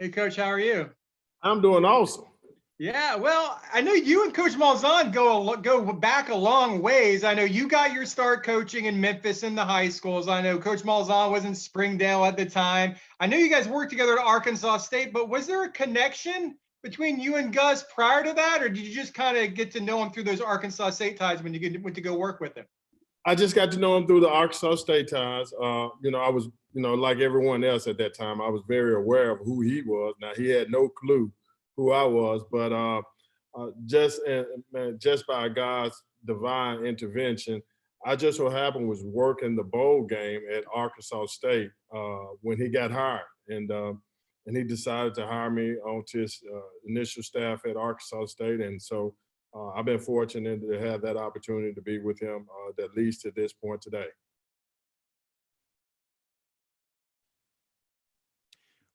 Hey, Coach, how are you? I'm doing awesome. Yeah, well, I know you and Coach Malzahn go back a long ways. I know you got your start coaching in Memphis in the high schools. I know Coach Malzahn was in Springdale at the time. I know you guys worked together at Arkansas State, but was there a connection between you and Gus prior to that, or did you just kind of get to know him through those Arkansas State ties when you went to go work with him? I just got to know him through the Arkansas State ties. I was, like everyone else at that time, I was very aware of who he was. Now, he had no clue who I was, but just by God's divine intervention, I just so happened was working the bowl game at Arkansas State when he got hired, and he decided to hire me onto his initial staff at Arkansas State, and so I've been fortunate to have that opportunity to be with him that leads to this point today.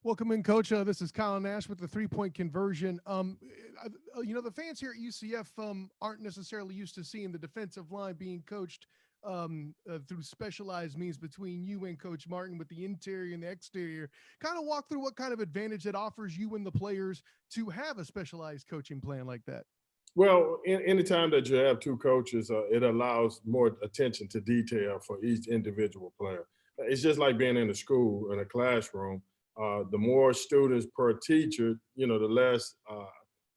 Welcome in, Coach. This is Kyle Nash with the three-point conversion. The fans here at UCF aren't necessarily used to seeing the defensive line being coached through specialized means between you and Coach Martin with the interior and the exterior. Kind of walk through what kind of advantage it offers you and the players to have a specialized coaching plan like that. Well, anytime that you have two coaches, it allows more attention to detail for each individual player. It's just like being in a school, in a classroom. The more students per teacher, the less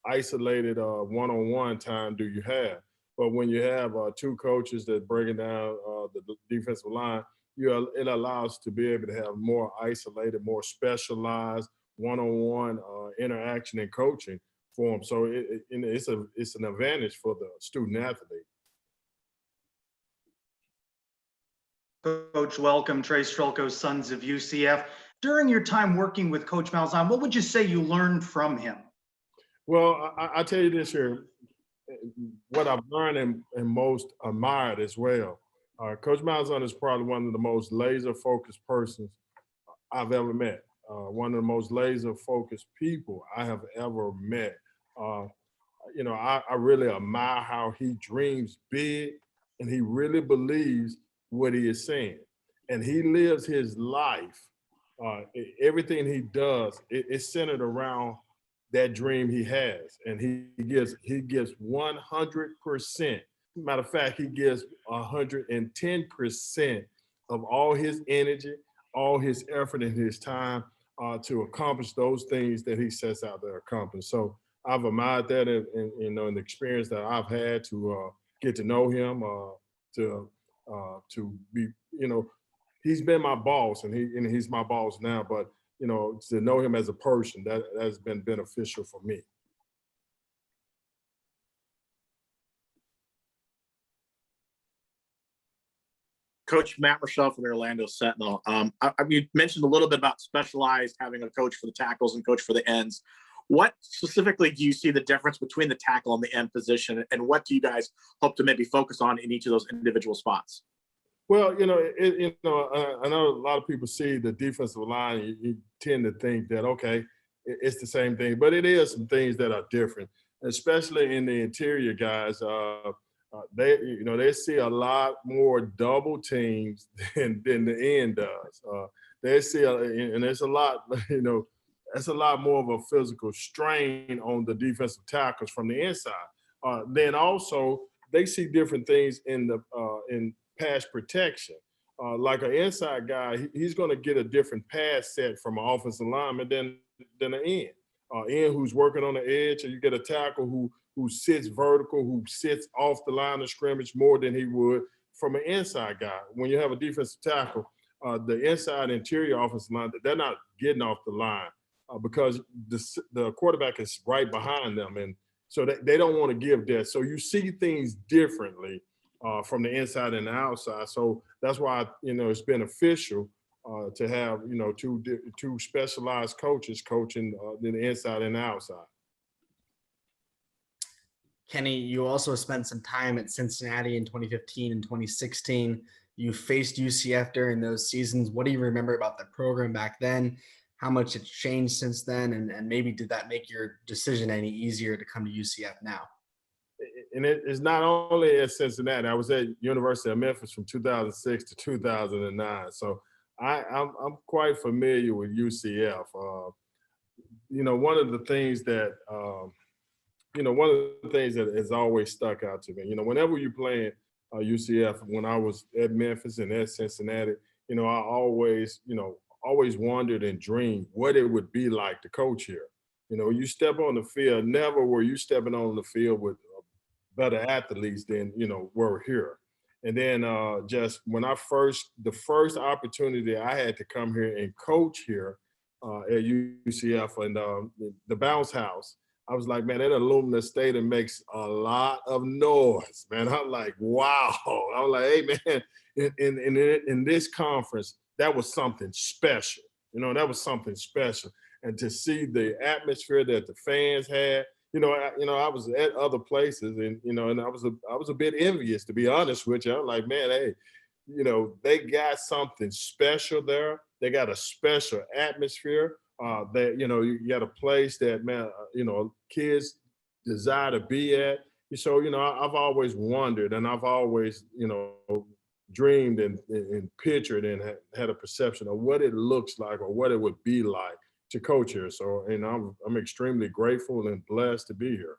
isolated one-on-one time do you have. But when you have two coaches that breaking down the defensive line, it allows to be able to have more isolated, more specialized one-on-one interaction and coaching for them. So it's an advantage for the student athlete. Coach, welcome. Trey Strelko, Sons of UCF. During your time working with Coach Malzahn, what would you say you learned from him? Well, I tell you this here, what I've learned and most admired as well. Coach Malzahn is probably one of the most laser-focused persons I've ever met. One of the most laser-focused people I have ever met. I really admire how he dreams big and he really believes what he is saying. And he lives his life. Everything he does, it's centered around that dream he has. And he gives 100%. Matter of fact, he gives 110% of all his energy, all his effort and his time to accomplish those things that he sets out to accomplish. So I've admired that and the experience that I've had to get to know him, to be, he's been my boss and he's my boss now, but to know him as a person, that has been beneficial for me. Coach Matt Rochelle from the Orlando Sentinel. You mentioned a little bit about specialized, having a coach for the tackles and coach for the ends. What specifically do you see the difference between the tackle and the end position, and what do you guys hope to maybe focus on in each of those individual spots? Well, I know a lot of people see the defensive line. You tend to think that, okay, it's the same thing, but it is some things that are different, especially in the interior guys. They see a lot more double teams than the end does. They see, and it's a lot, that's a lot more of a physical strain on the defensive tackles from the inside. Then also they see different things in pass protection. Like an inside guy, he's going to get a different pass set from an offensive lineman than an end. End who's working on the edge, or you get a tackle who sits vertical, who sits off the line of scrimmage more than he would from an inside guy. When you have a defensive tackle, the inside interior offensive line, they're not getting off the line because the quarterback is right behind them. And so they don't want to give that. So you see things differently from the inside and the outside. So that's why, it's beneficial to have, two specialized coaches coaching the inside and the outside. Kenny, you also spent some time at Cincinnati in 2015 and 2016. You faced UCF during those seasons. What do you remember about the program back then? How much it's changed since then? And maybe did that make your decision any easier to come to UCF now? And it's not only at Cincinnati. I was at University of Memphis from 2006 to 2009. So I'm quite familiar with UCF. one of the things that, one of the things that has always stuck out to me, whenever you're playing UCF, when I was at Memphis and at Cincinnati, I always wondered and dreamed what it would be like to coach here. You step on the field, never were you stepping on the field with better athletes than, were here. And then just when the first opportunity I had to come here and coach here at UCF and the bounce house, I was like, man, that aluminum stadium makes a lot of noise, man. I'm like, wow. I was like, hey, man, in this conference, that was something special. That was something special. And to see the atmosphere that the fans had, I was at other places and, and I was a bit envious, to be honest with you. I'm like, man, hey, they got something special there. They got a special atmosphere. That you got a place that, man, kids desire to be at. So I've always wondered, and I've always dreamed and pictured and had a perception of what it looks like or what it would be like to coach here. So I'm extremely grateful and blessed to be here.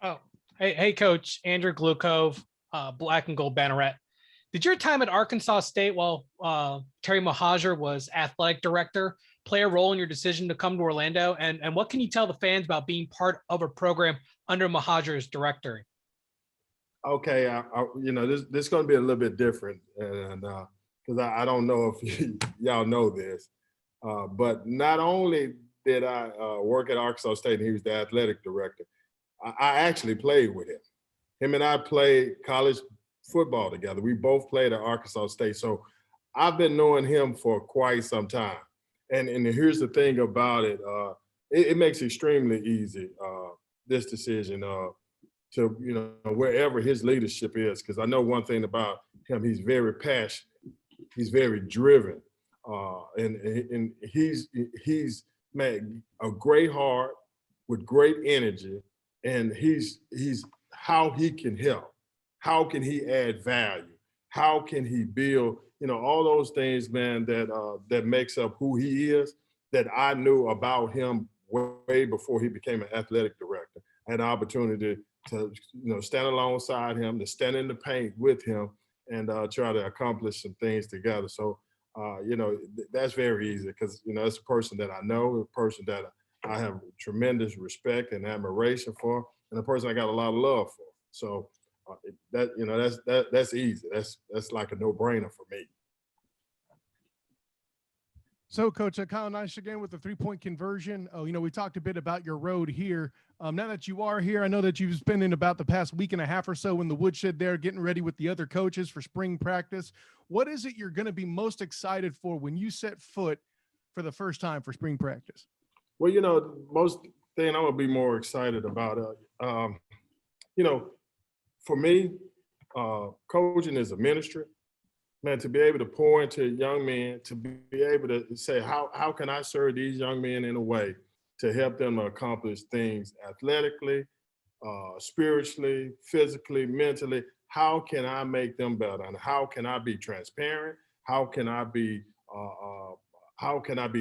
Oh, hey, Coach Andrew Glukov, Black and Gold Banneret. Did your time at Arkansas State while Terry Mohajir was athletic director play a role in your decision to come to Orlando? And what can you tell the fans about being part of a program under Mohajir's directory? Okay, this is going to be a little bit different, and because I don't know if y'all know this, but not only did I work at Arkansas State and he was the athletic director, I actually played with him. Him and I played college football together. We both played at Arkansas State. So I've been knowing him for quite some time. And here's the thing about it. It makes it extremely easy, this decision to, wherever his leadership is, because I know one thing about him, he's very passionate. He's very driven. And he's man, a great heart with great energy. And he's how he can help. How can he add value? How can he build, all those things, man, that makes up who he is, that I knew about him way before he became an athletic director. I had an opportunity to, stand alongside him, to stand in the paint with him and try to accomplish some things together. So, that's very easy because, it's a person that I know, a person that I have tremendous respect and admiration for, and a person I got a lot of love for. So that's easy. That's like a no-brainer for me. So, Coach, Kyle Nash again with the three-point conversion. Oh, we talked a bit about your road here. Now that you are here, I know that you've been in about the past week and a half or so in the woodshed there, getting ready with the other coaches for spring practice. What is it you're going to be most excited for when you set foot for the first time for spring practice? Well, the most thing I'm going to be more excited about, for me, coaching is a ministry. Man, to be able to pour into young men, to be able to say, how can I serve these young men in a way to help them accomplish things athletically, spiritually, physically, mentally? How can I make them better? And how can I be transparent? How can I be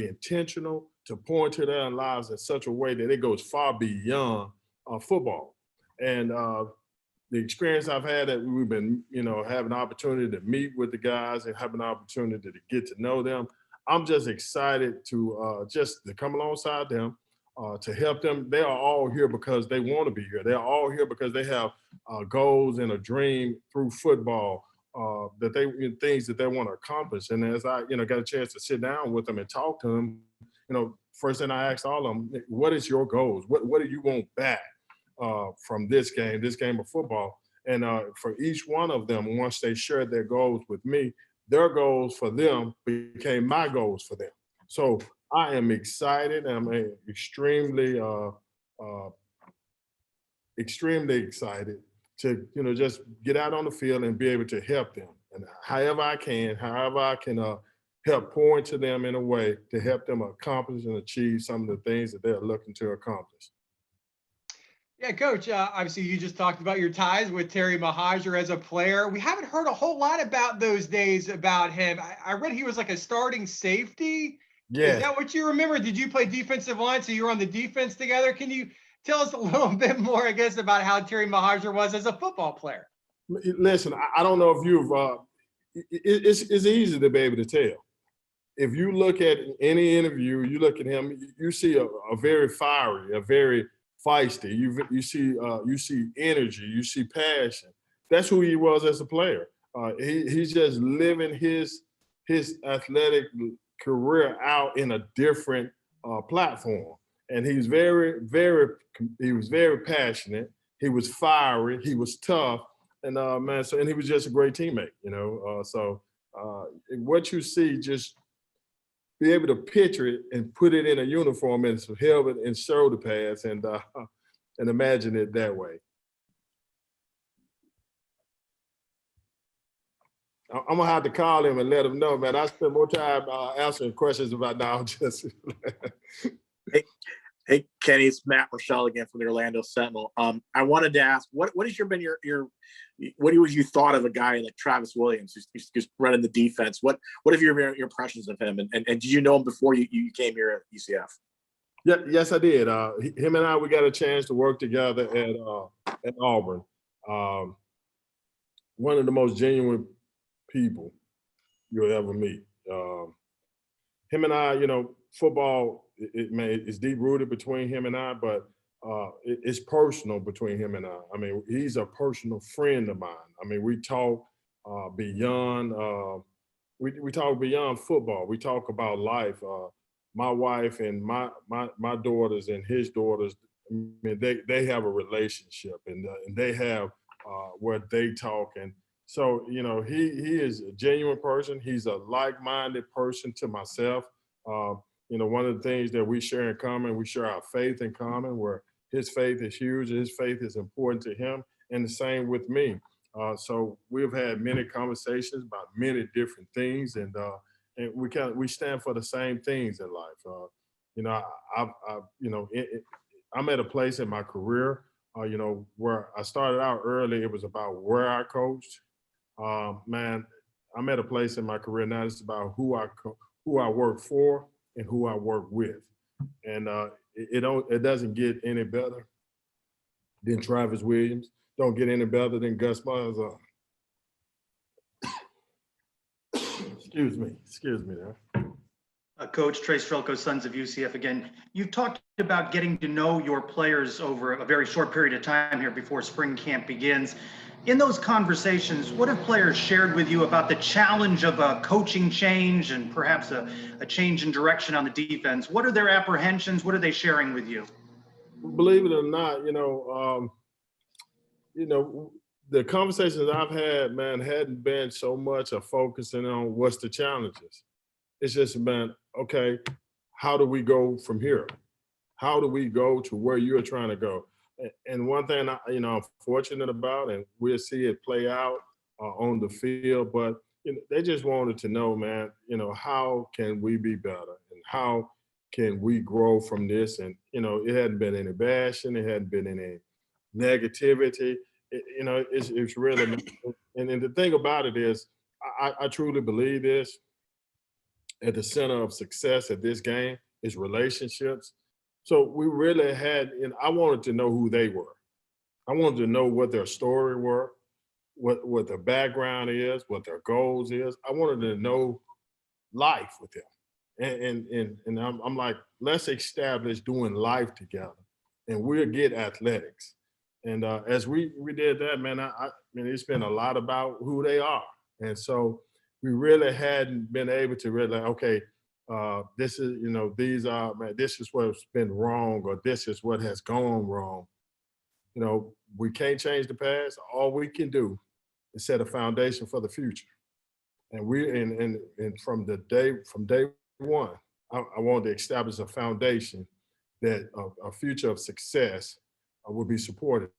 intentional to pour into their lives in such a way that it goes far beyond football? And the experience I've had that we've been, having an opportunity to meet with the guys and have an opportunity to get to know them. I'm just excited to come alongside them, to help them. They are all here because they want to be here. They're all here because they have goals and a dream through football, things that they want to accomplish. And as I, got a chance to sit down with them and talk to them, first thing I asked all of them, what is your goals? What do you want back from this game of football? And for each one of them, once they shared their goals with me, their goals for them became my goals for them. So I am excited. I'm extremely excited to, just get out on the field and be able to help them. And however I can help pour into them in a way to help them accomplish and achieve some of the things that they're looking to accomplish. Yeah, Coach, obviously you just talked about your ties with Terry Mahurin as a player. We haven't heard a whole lot about those days about him. I read he was like a starting safety. Is Yes. that what you remember? Did you play defensive line, so you were on the defense together? Can you tell us a little bit more, I guess, about how Terry Mahurin was as a football player? Listen, I don't know if you've it's easy to be able to tell. If you look at any interview, you look at him, you see a very fiery, a very feisty. You see energy, you see passion. That's who he was as a player. He's just living his athletic career out in a different platform, and he was very passionate. He was fiery. He was tough, and man, and he was just a great teammate. What you see, just be able to picture it and put it in a uniform and some helmet and shoulder pads and imagine it that way. I'm gonna have to call him and let him know, man. I spend more time answering questions about now. Just Hey, Kenny, it's Matt Rochelle again from the Orlando Sentinel. I wanted to ask, what has been your what was you thought of a guy like Travis Williams who's running the defense? What have your impressions of him? And did you know him before you came here at UCF? Yeah, yes, I did. Him and I, we got a chance to work together at Auburn. One of the most genuine people you'll ever meet. Him and I, football, it's deep rooted between him and I, but it's personal between him and I. I mean, he's a personal friend of mine. I mean, we talk beyond we talk beyond football. We talk about life. My wife and my daughters and his daughters, I mean, they have a relationship and they have where they talk. And so, he is a genuine person. He's a like-minded person to myself. One of the things that we share in common, we share our faith in common, where his faith is huge, his faith is important to him, and the same with me. So we've had many conversations about many different things, and we stand for the same things in life. I'm at a place in my career, where I started out early. It was about where I coached. Man, I'm at a place in my career now. It's about who I work for and who I work with, and it doesn't get any better than Travis Williams. Don't get any better than Gus Malzahn. Excuse me there. Coach Trey Strelko, Sons of UCF again. You've talked about getting to know your players over a very short period of time here before spring camp begins. In those conversations, what have players shared with you about the challenge of a coaching change and perhaps a change in direction on the defense? What are their apprehensions? What are they sharing with you? Believe it or not, the conversations I've had, man, hadn't been so much of focusing on what's the challenges. It's just been, okay, how do we go from here? How do we go to where you're trying to go? And one thing I'm fortunate about, and we'll see it play out on the field, but they just wanted to know, man, how can we be better and how can we grow from this? And it hadn't been any bashing, it hadn't been any negativity. It's really, and the thing about it is, I truly believe this. At the center of success at this game is relationships. So we really had, and I wanted to know who they were. I wanted to know what their story were, what their background is, what their goals is. I wanted to know life with them. And I'm like, let's establish doing life together and we'll get athletics. And as we did that, man, I mean, it's been a lot about who they are. And so we really hadn't been able to really, okay, this is, these are, man, this is what's been wrong, or this is what has gone wrong. We can't change the past. All we can do is set a foundation for the future. And from day one, I wanted to establish a foundation that a future of success will be supported